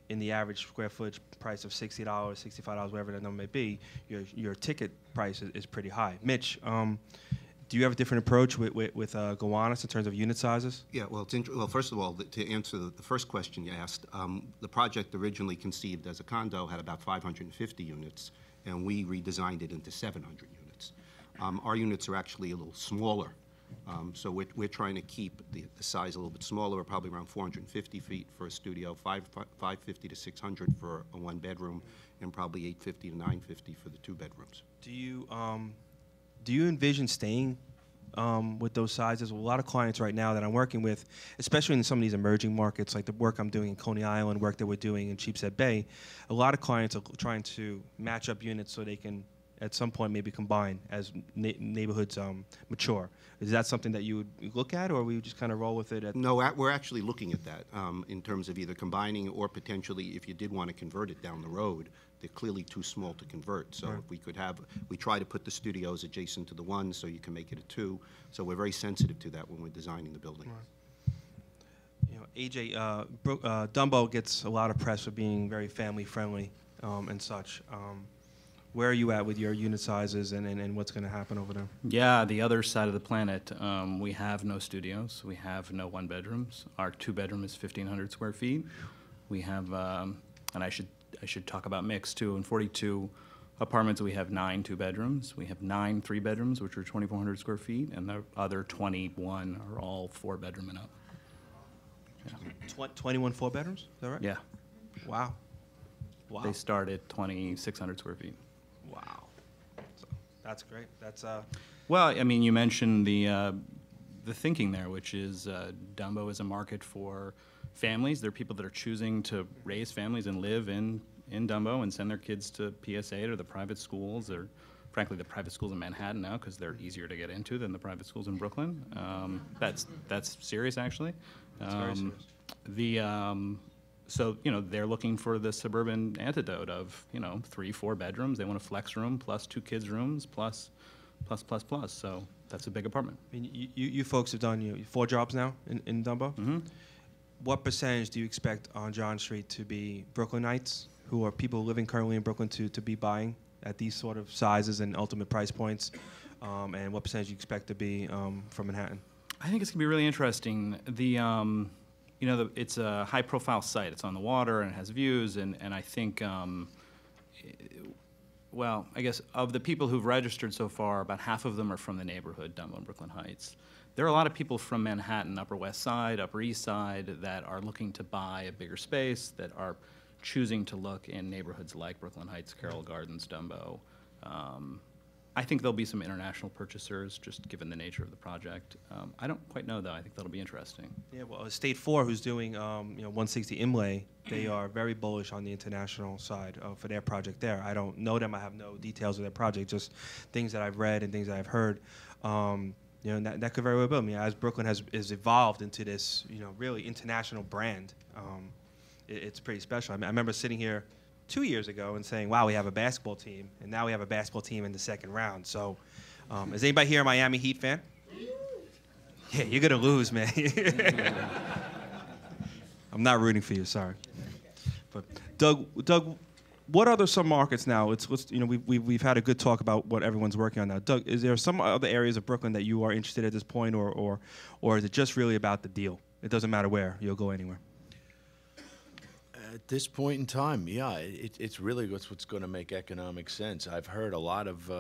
S1: in the average square footage price of $60, $65, whatever that number may be, your ticket price is pretty high. Mitch, do you have a different approach with Gowanus in terms of unit sizes?
S4: Yeah, well, well, first of all, to answer the first question you asked, the project originally conceived as a condo had about 550 units, and we redesigned it into 700 units. Our units are actually a little smaller, so we're trying to keep the size a little bit smaller. We're probably around 450 feet for a studio, 550 to 600 for a 1-bedroom, and probably 850 to 950 for the 2 bedrooms.
S1: Do you envision staying with those sizes? A lot of clients right now that I'm working with, especially in some of these emerging markets, like the work I'm doing in Coney Island, work that we're doing in Sheepshead Bay, a lot of clients are trying to match up units so they can, at some point, maybe combine as neighborhoods mature. Is that something that you would look at, or we would just kind of roll with it?
S4: No, we're actually looking at that in terms of either combining or potentially, if you did want to convert it down the road, they're clearly too small to convert. So if we could we try to put the studios adjacent to the 1 so you can make it a 2. So we're very sensitive to that when we're designing the building.
S1: Right. AJ, Dumbo gets a lot of press for being very family friendly and such. Where are you at with your unit sizes and what's going to happen over there?
S5: Yeah, the other side of the planet, we have no studios. We have no 1-bedrooms. Our 2-bedroom is 1,500 square feet. We have, and I should talk about mix too. In 42 apartments, we have 9 2-bedrooms. We have 9 3-bedrooms, which are 2,400 square feet, and the other 21 are all 4-bedroom and up. Yeah.
S1: 21 4-bedrooms? Is that right?
S5: Yeah.
S1: Wow. Wow.
S5: They start at 2,600 square feet.
S1: Wow. So that's great. That's
S5: Well, I mean, you mentioned the thinking there, which is Dumbo is a market for families. There are people that are choosing to raise families and live in Dumbo and send their kids to PSA or the private schools, or frankly the private schools in Manhattan now because they're easier to get into than the private schools in Brooklyn. That's serious, actually.
S1: That's very serious.
S5: So, they're looking for the suburban antidote of, 3, 4 bedrooms. They want a flex room plus 2 kids' rooms plus. So that's a big apartment.
S1: I mean, you folks have done 4 jobs now in Dumbo.
S5: Mm-hmm.
S1: What percentage do you expect on John Street to be Brooklynites, who are people living currently in Brooklyn, to be buying at these sort of sizes and ultimate price points? And what percentage do you expect to be from Manhattan?
S5: I think it's going to be really interesting. It's a high-profile site. It's on the water and it has views, and I think, I guess of the people who've registered so far, about half of them are from the neighborhood, Dumbo and Brooklyn Heights. There are a lot of people from Manhattan, Upper West Side, Upper East Side, that are looking to buy a bigger space, that are choosing to look in neighborhoods like Brooklyn Heights, Carroll Gardens, Dumbo. I think there'll be some international purchasers, just given the nature of the project. I don't quite know, though. I think that'll be interesting.
S1: Yeah, well, State 4, who's doing 160 Imlay, they are very bullish on the international side for their project there. I don't know them. I have no details of their project, just things that I've read and things that I've heard. And that could very well be. I mean, as Brooklyn has evolved into this, really international brand, it's pretty special. I remember sitting here 2 years ago and saying, wow, we have a basketball team, and now we have a basketball team in the second round. So is anybody here a Miami Heat fan? Yeah, you're going to lose, man. I'm not rooting for you, sorry. But Doug, what are some markets now? We've had a good talk about what everyone's working on now. Doug, is there some other areas of Brooklyn that you are interested at this point, or is it just really about the deal? It doesn't matter where, you'll go anywhere.
S6: At this point in time, yeah, it's really what's going to make economic sense. I've heard a lot of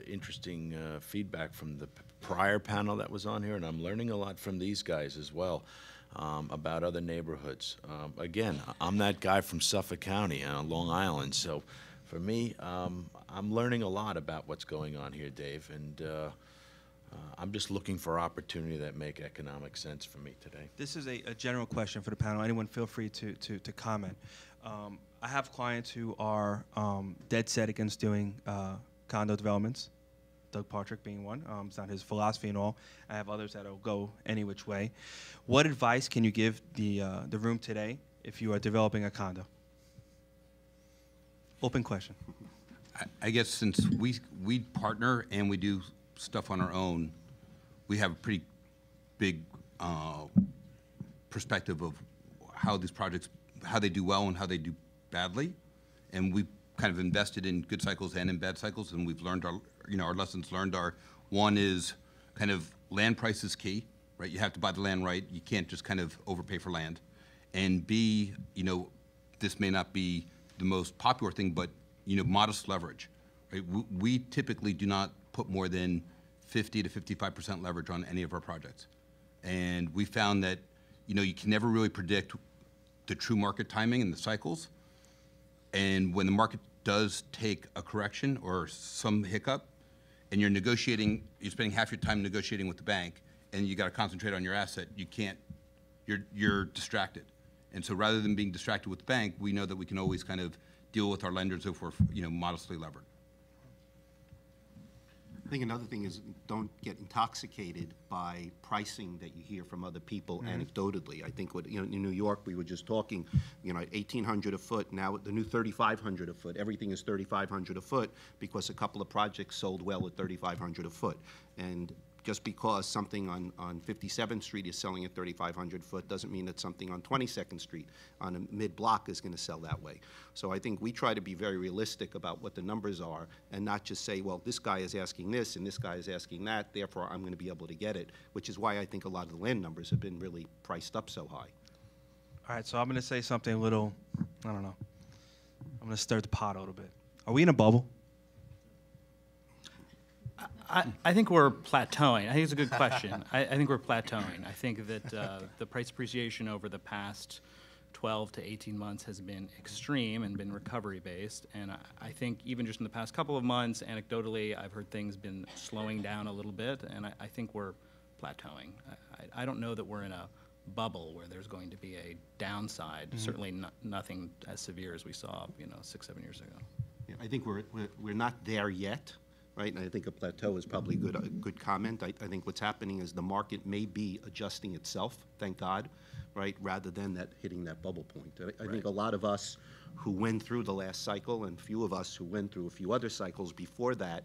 S6: interesting feedback from the prior panel that was on here, and I'm learning a lot from these guys as well about other neighborhoods. Again, I'm that guy from Suffolk County, Long Island, so for me, I'm learning a lot about what's going on here, Dave, and I'm just looking for opportunity that make economic sense for me today.
S1: This is a general question for the panel. Anyone feel free to comment. I have clients who are dead set against doing condo developments, Doug Patrick being one. It's not his philosophy and all. I have others that will go any which way. What advice can you give the room today if you are developing a condo? Open question.
S7: I guess since we partner and we do stuff on our own, we have a pretty big perspective of how these projects, how they do well and how they do badly, and we've kind of invested in good cycles and in bad cycles, and we've learned our lessons learned are, one is kind of land price is key, right? You have to buy the land right. You can't just kind of overpay for land, and B, this may not be the most popular thing, but modest leverage. Right? We typically do not put more than 50 to 55% leverage on any of our projects. And we found that, you can never really predict the true market timing and the cycles. And when the market does take a correction or some hiccup, and you're spending half your time negotiating with the bank, and you got to concentrate on your asset, you're distracted. And so rather than being distracted with the bank, we know that we can always kind of deal with our lenders if we're, modestly levered.
S4: I think another thing is don't get intoxicated by pricing that you hear from other people anecdotally. I think in New York we were just talking, $1,800 a foot. Now the new $3,500 a foot. Everything is $3,500 a foot because a couple of projects sold well at $3,500 a foot. And just because something on 57th Street is selling at 3,500 foot doesn't mean that something on 22nd Street on a mid-block is going to sell that way. So I think we try to be very realistic about what the numbers are and not just say, well, this guy is asking this and this guy is asking that, therefore I'm going to be able to get it, which is why I think a lot of the land numbers have been really priced up so high.
S1: All right, so I'm going to say something a little, I don't know. I'm going to stir the pot a little bit. Are we in a bubble?
S5: I think we're plateauing. I think it's a good question. I think we're plateauing. I think that the price appreciation over the past 12 to 18 months has been extreme and been recovery-based. And I think even just in the past couple of months, anecdotally, I've heard things been slowing down a little bit, and I think we're plateauing. I don't know that we're in a bubble where there's going to be a downside. Certainly nothing as severe as we saw, 6-7 years ago.
S4: Yeah, I think we're not there yet. Right, and I think a plateau is probably a good comment. I think what's happening is the market may be adjusting itself, thank God, right, rather than hitting that bubble point. I think a lot of us who went through the last cycle and few of us who went through a few other cycles before that,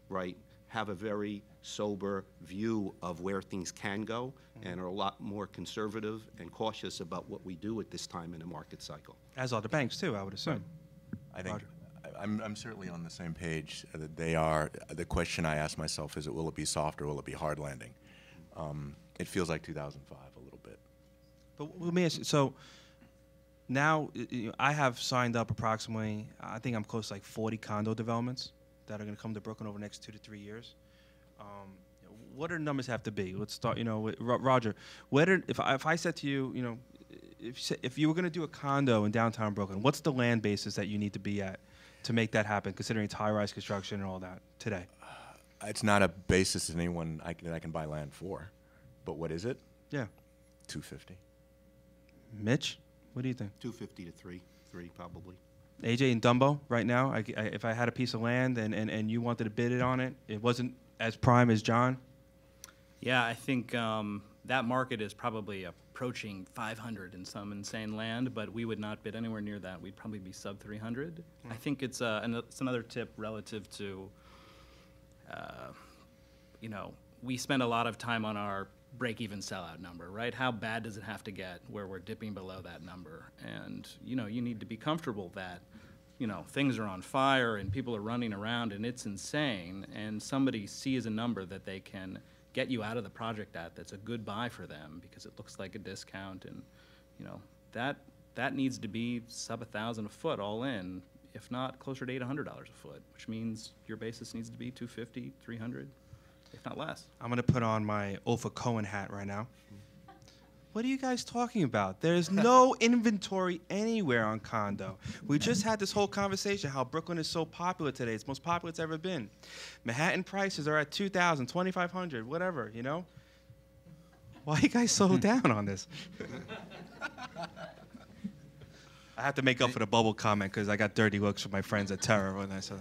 S4: right, have a very sober view of where things can go and are a lot more conservative and cautious about what we do at this time in a market cycle.
S1: As are the banks too, I would assume.
S3: I think I'm certainly on the same page that they are. The question I ask myself is, will it be soft or will it be hard landing? It feels like 2005 a little bit.
S1: But let me ask you, so now I have signed up approximately, I think I'm close to like 40 condo developments that are going to come to Brooklyn over the next 2 to 3 years. What do the numbers have to be? Let's start, with Roger. If I said to you, if you were going to do a condo in downtown Brooklyn, what's the land basis that you need to be at to make that happen, considering it's high-rise construction and all that today?
S3: It's not a basis that I can buy land for, but what is it?
S1: Yeah.
S3: 250.
S1: Mitch, what do you think?
S4: 250 to 3 probably.
S1: AJ in Dumbo right now, if I had a piece of land and you wanted to bid it on it, it wasn't as prime as John?
S5: Yeah, I think that market is probably approaching 500 in some insane land, but we would not bid anywhere near that. We'd probably be sub 300. I think it's another tip relative to, we spend a lot of time on our break-even sellout number, right? How bad does it have to get where we're dipping below that number? And, you need to be comfortable that, things are on fire and people are running around and it's insane, and somebody sees a number that they can get you out of the project at that's a good buy for them because it looks like a discount, and that that needs to be sub $1,000 a foot all in, if not closer to $800 a foot, which means your basis needs to be $250, $300, if not less.
S1: I'm going to put on my Ofer Cohen hat right now. What are you guys talking about? There's no inventory anywhere on condo. We just had this whole conversation how Brooklyn is so popular today. It's the most popular it's ever been. Manhattan prices are at $2,000, $2,500, whatever, you know? Why are you guys so down on this? I have to make up for the bubble comment because I got dirty looks from my friends at Terra when I saw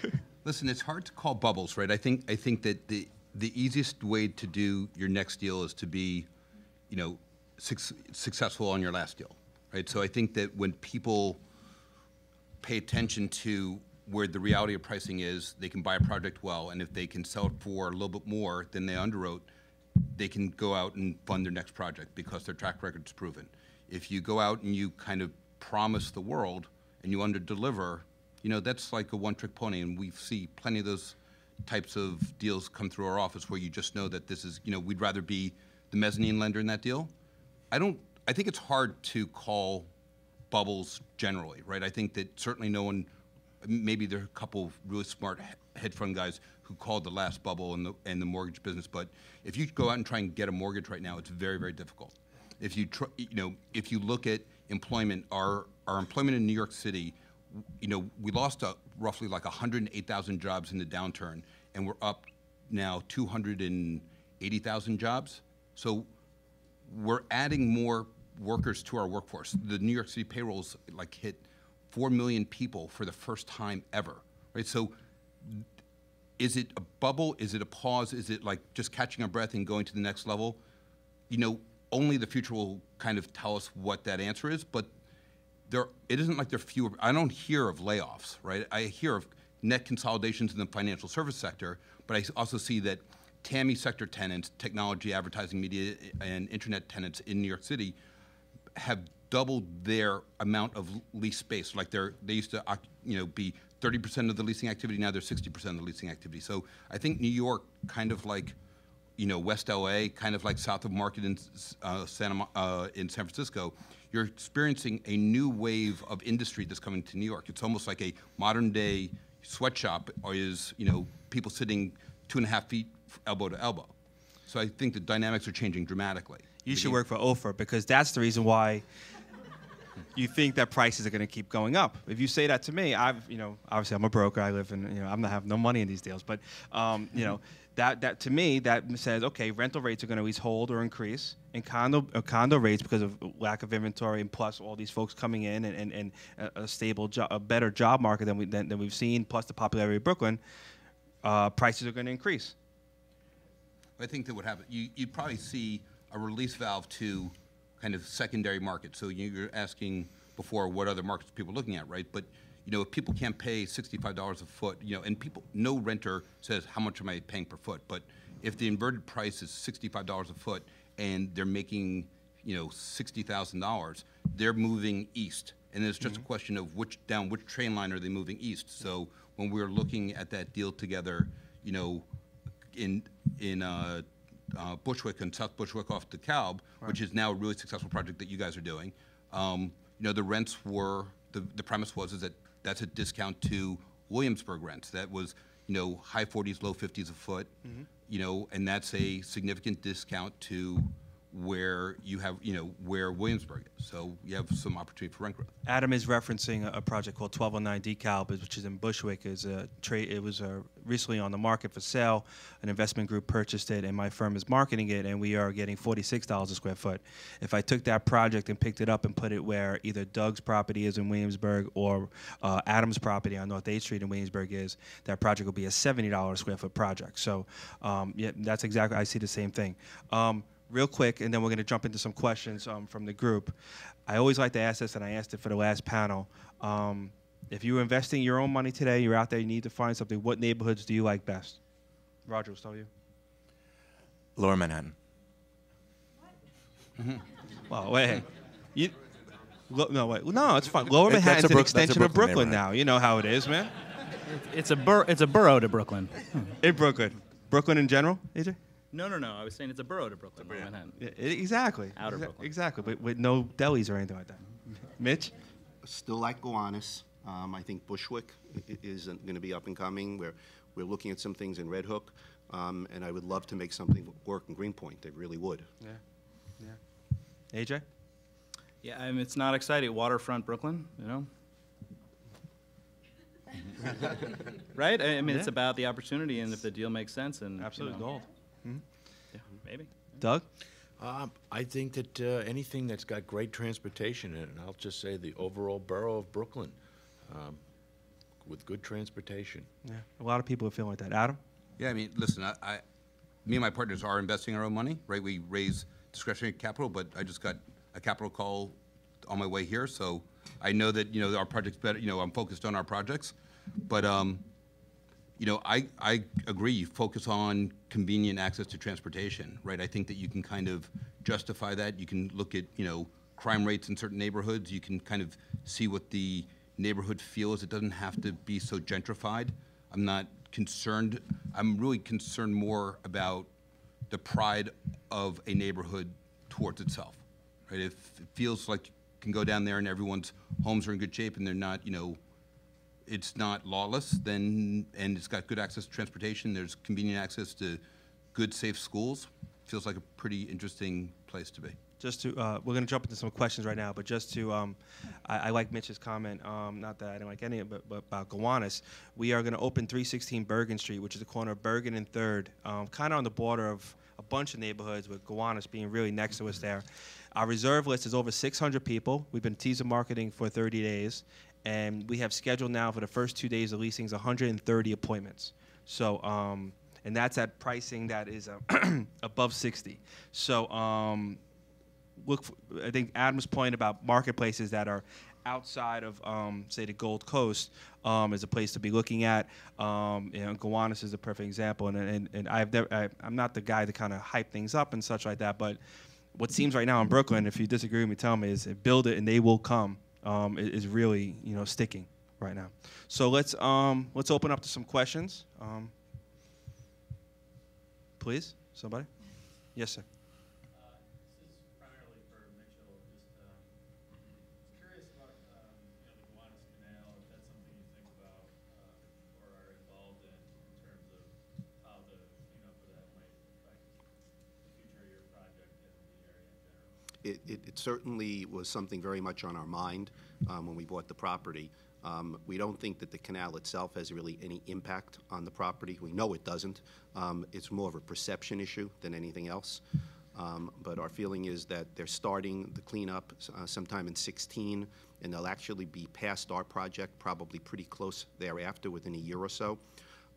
S1: that.
S7: Listen, it's hard to call bubbles, right? I think that the easiest way to do your next deal is to be, you know, successful on your last deal, right? So I think that when people pay attention to where the reality of pricing is, they can buy a project well, and if they can sell it for a little bit more than they underwrote, they can go out and fund their next project because their track record is proven. If you go out and you kind of promise the world and you underdeliver, you know, that's like a one-trick pony, and we see plenty of those types of deals come through our office where you just know that this is, you know, we'd rather be the mezzanine lender in that deal. I think it's hard to call bubbles generally, right? I think that certainly no one, maybe there are a couple of really smart hedge fund guys who called the last bubble in the mortgage business, but if you go out and try and get a mortgage right now, it's very, very difficult. If you if you look at employment, our employment in New York City, you know, we lost roughly like 108,000 jobs in the downturn, and we're up now 280,000 jobs. So we're adding more workers to our workforce. The New York City payrolls like hit 4 million people for the first time ever, right? So is it a bubble? Is it a pause? Is it like just catching our breath and going to the next level? You know, only the future will kind of tell us what that answer is, but it isn't like there are fewer. I don't hear of layoffs, right? I hear of net consolidations in the financial service sector, but I also see that TAMI sector tenants, technology, advertising, media, and internet tenants in New York City have doubled their amount of lease space. Like they used to, you know, be 30% of the leasing activity. Now they're 60% of the leasing activity. So I think New York, kind of like, you know, West LA, kind of like south of Market in San Francisco, you're experiencing a new wave of industry that's coming to New York. It's almost like a modern day sweatshop, or is, you know, people sitting 2.5 feet elbow to elbow. So I think the dynamics are changing dramatically.
S1: You should work for Ofer because that's the reason why you think that prices are going to keep going up. If you say that to me, you know, obviously I'm a broker. I live in, you know, I'm not have no money in these deals, but you know, that to me that says okay, rental rates are going to at least hold or increase, and condo rates, because of lack of inventory and plus all these folks coming in and a stable a better job market than we've seen, plus the popularity of Brooklyn, prices are going to increase.
S7: I think that would happen. You'd probably see a release valve to kind of secondary markets. So you're asking before what other markets people are looking at, right? But you know, if people can't pay $65 a foot, you know, and no renter says how much am I paying per foot, but if the inverted price is $65 a foot and they're making, you know, $60,000, they're moving east, and it's just a question of down which train line are they moving east. So when we were looking at that deal together, you know, in Bushwick and South Bushwick off DeKalb, which is now a really successful project that you guys are doing. You know, the rents were, the premise was that that's a discount to Williamsburg rents. That was, you know, high 40s, low 50s a foot, you know, and that's a significant discount to where you have, you know, where Williamsburg is. So you have some opportunity for rent growth.
S1: Adam is referencing a project called 1209 DeKalb, which is in Bushwick. It was recently on the market for sale. An investment group purchased it, and my firm is marketing it, and we are getting $46 a square foot. If I took that project and picked it up and put it where either Doug's property is in Williamsburg or Adam's property on North 8th Street in Williamsburg is, that project will be a $70 a square foot project. So yeah, that's exactly, I see the same thing. Real quick, and then we're going to jump into some questions from the group. I always like to ask this, and I asked it for the last panel. If you were investing your own money today, you're out there, you need to find something, what neighborhoods do you like best? Roger, we'll start with you.
S3: Lower Manhattan.
S1: Well, wait. No, it's fine. Lower Manhattan's an extension of Brooklyn now. You know how it is, man.
S5: It's a borough to Brooklyn.
S1: In Brooklyn. Brooklyn in general, AJ?
S5: No, no, no. I was saying it's a borough to Brooklyn, not Manhattan.
S1: Exactly.
S5: Outer
S1: Exa-
S5: Brooklyn.
S1: Exactly, but with no delis or anything like that. Mitch?
S4: Still like Gowanus. I think Bushwick is going to be up and coming. We're looking at some things in Red Hook, and I would love to make something work in Greenpoint. They really would.
S1: Yeah. Yeah. AJ?
S5: Yeah, I mean, it's not exciting. Waterfront Brooklyn, you know? Right? I mean, it's
S1: Yeah.
S5: about the opportunity and if the deal makes sense and,
S1: Absolute
S5: you know,
S1: gold.
S5: yeah, maybe.
S1: Doug?
S6: I think that anything that's got great transportation in it, and I'll just say the overall borough of Brooklyn, with good transportation.
S1: Yeah. A lot of people are feeling like that. Adam?
S7: Yeah, I mean, listen, me and my partners are investing our own money, right? We raise discretionary capital, but I just got a capital call on my way here, so I know that, our project's better, I'm focused on our projects. But, I agree, you focus on convenient access to transportation, right? I think that you can kind of justify that. You can look at, crime rates in certain neighborhoods. You can kind of see what the neighborhood feels. It doesn't have to be so gentrified. I'm not concerned. I'm really concerned more about the pride of a neighborhood towards itself, right? If it feels like you can go down there and everyone's homes are in good shape and they're not, it's not lawless, then, and it's got good access to transportation, there's convenient access to good, safe schools, feels like a pretty interesting place to be.
S1: Just to, we're going to jump into some questions right now, but just to, I like Mitch's comment, not that I don't like any of it, but about Gowanus. We are going to open 316 Bergen Street, which is the corner of Bergen and 3rd, kind of on the border of a bunch of neighborhoods, with Gowanus being really next to us there. Our reserve list is over 600 people. We've been teaser marketing for 30 days, and we have scheduled now for the first 2 days of leasings 130 appointments. So, and that's at pricing that is above 60. So, I think Adam's point about marketplaces that are outside of, say, the Gold Coast is a place to be looking at. Gowanus is a perfect example, and I'm not the guy to kind of hype things up and such like that, but what seems right now in Brooklyn, if you disagree with me, tell me, is build it and they will come, is really, sticking right now. So let's open up to some questions. Please, somebody? Yes, sir.
S4: It certainly was something very much on our mind when we bought the property. We don't think that the canal itself has really any impact on the property. We know it doesn't. It's more of a perception issue than anything else. But our feeling is that they're starting the cleanup sometime in 2016, and they'll actually be past our project probably pretty close thereafter, within a year or so.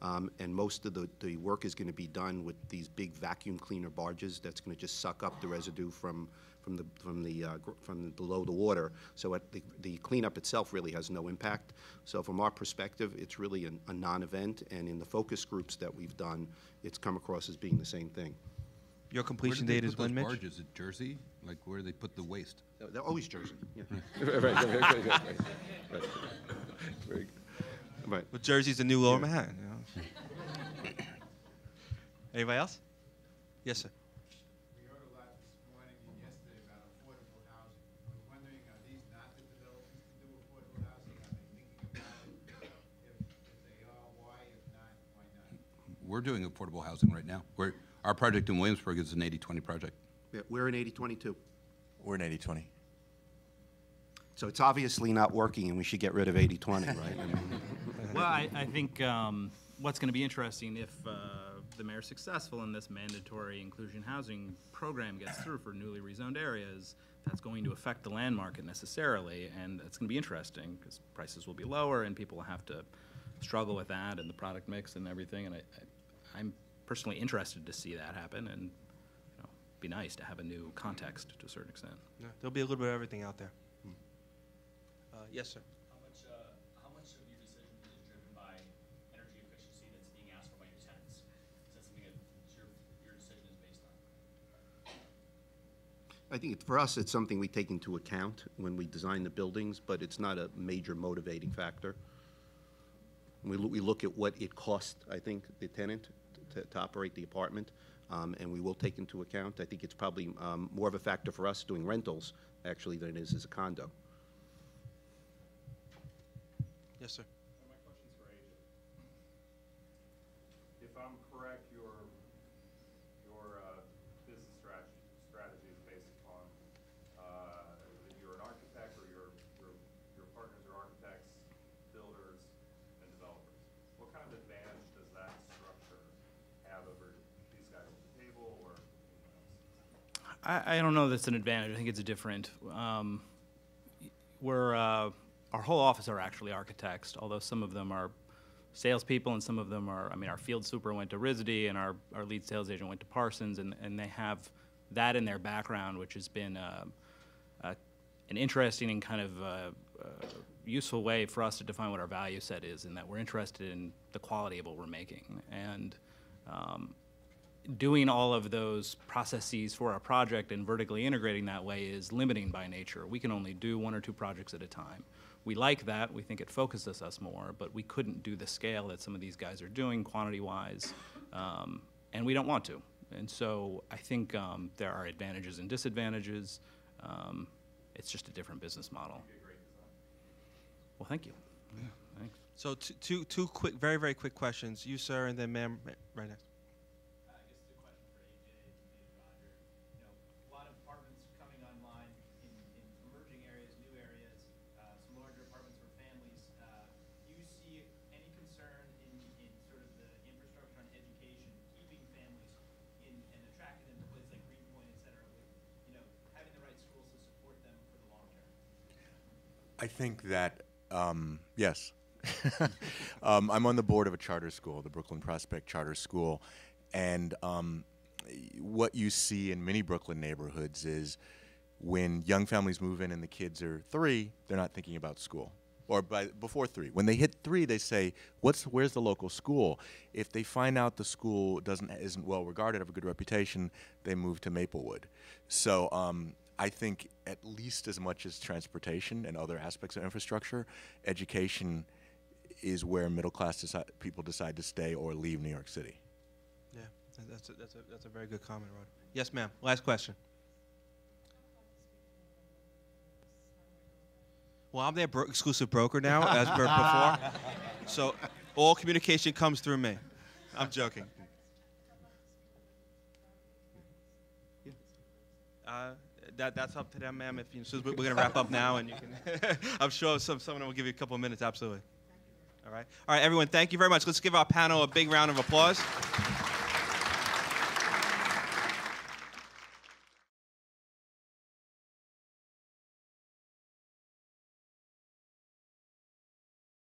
S4: And most of the work is going to be done with these big vacuum cleaner barges that's going to just suck up the residue from below the water. So the cleanup itself really has no impact. So from our perspective, it's really a non-event, and in the focus groups that we've done, it's come across as being the same thing.
S1: Your
S7: Where
S1: completion
S7: did they
S1: date is
S7: put
S1: when,
S7: those
S1: Mitch?
S7: barges? At Jersey? Like, where do they put the waste?
S4: They're always Jersey. Yeah. Right.
S1: Well, Jersey's the new Lower Manhattan. Anybody else? Yes, sir.
S8: We heard a lot this morning and yesterday about affordable housing. I was wondering, are these not the developments to do affordable housing? Are they thinking about it? If they are, why? If not, why not?
S7: We're doing affordable housing right now. Our project in Williamsburg is an 80-20 project.
S4: Yeah, we're in 80-22.
S3: We're in 80-20.
S4: So it's obviously not working, and we should get rid of 80-20, right? I mean,
S5: Well, I think what's going to be interesting if the mayor's successful and this mandatory inclusion housing program gets through for newly rezoned areas, that's going to affect the land market necessarily, and it's going to be interesting because prices will be lower and people will have to struggle with that and the product mix and everything. And I'm personally interested to see that happen, and be nice to have a new context to a certain extent.
S1: Yeah, there'll be a little bit of everything out there. Yes, sir.
S9: How much of your decision is driven by energy efficiency that's being asked for by your tenants? Is that something that your decision is based on?
S4: I think for us, it's something we take into account when we design the buildings, but it's not a major motivating factor. We look at what it costs, I think, the tenant to operate the apartment. And we will take into account, I think it's probably more of a factor for us doing rentals, actually, than it is as a condo.
S1: Yes, sir.
S2: My question's for AJ. If I'm correct, your business strategy is based upon you're an architect, or your partners are architects, builders, and developers. What kind of advantage does that structure have over these guys at the table or anyone else?
S5: I don't know that's an advantage. I think it's a different. Our whole office are actually architects, although some of them are salespeople and some of them are, I mean, our field super went to RISD and our lead sales agent went to Parsons, and they have that in their background, which has been an interesting and kind of useful way for us to define what our value set is, and that we're interested in the quality of what we're making. And doing all of those processes for our project and vertically integrating that way is limiting by nature. We can only do 1 or 2 projects at a time. We like that. We think it focuses us more, but we couldn't do the scale that some of these guys are doing quantity-wise, and we don't want to. And so I think there are advantages and disadvantages. It's just a different business model. Well, thank you. Yeah, thanks.
S1: So two quick, very, very quick questions. You, sir, and then ma'am, right next.
S9: I guess the question for AJ and maybe Roger. You know, a lot of apartments coming online in emerging areas, new areas, some larger apartments for families. Do you see any concern in sort of the infrastructure on education, keeping families in and attracting them to places like Greenpoint, et cetera, with, you know, having the right schools to support them for the long term?
S3: I think that, yes. I'm on the board of a charter school, the Brooklyn Prospect Charter School, and what you see in many Brooklyn neighborhoods is when young families move in and the kids are 3, they're not thinking about school. Or before 3. When they hit 3, they say, where's the local school? If they find out the school isn't well regarded, have a good reputation, they move to Maplewood. So I think at least as much as transportation and other aspects of infrastructure, education is where middle-class people decide to stay or leave New York City.
S1: Yeah, that's a very good comment, Rod. Yes, ma'am. Last question. Well, I'm their exclusive broker now, as per before. So all communication comes through me. I'm joking. That's up to them, ma'am. So we're going to wrap up now, and you can. I'm sure someone will give you a couple of minutes. Absolutely. All right, everyone. Thank you very much. Let's give our panel a big round of applause.